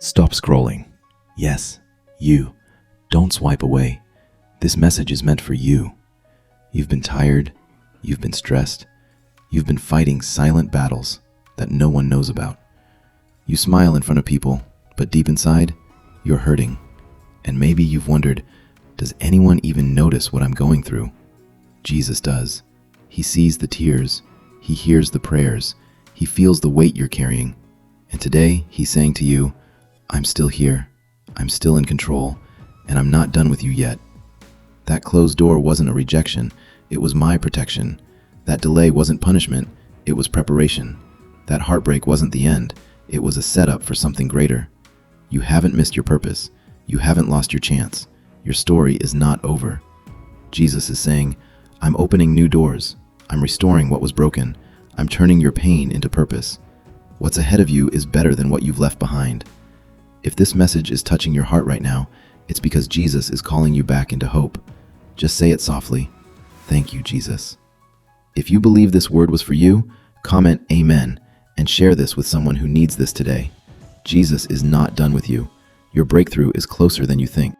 Stop scrolling. Yes, you. Don't swipe away. This message is meant for you. You've been tired, you've been stressed, you've been fighting silent battles that no one knows about. You smile in front of people, but deep inside, you're hurting. And maybe you've wondered, does anyone even notice what I'm going through? Jesus does. He sees the tears, he hears the prayers, he feels the weight you're carrying. And today, he's saying to you, I'm still here, I'm still in control, and I'm not done with you yet. That closed door wasn't a rejection, it was my protection. That delay wasn't punishment, it was preparation. That heartbreak wasn't the end, it was a setup for something greater. You haven't missed your purpose, you haven't lost your chance. Your story is not over. Jesus is saying, I'm opening new doors, I'm restoring what was broken, I'm turning your pain into purpose. What's ahead of you is better than what you've left behind. If this message is touching your heart right now, it's because Jesus is calling you back into hope. Just say it softly. Thank you, Jesus. If you believe this word was for you, comment Amen and share this with someone who needs this today. Jesus is not done with you. Your breakthrough is closer than you think.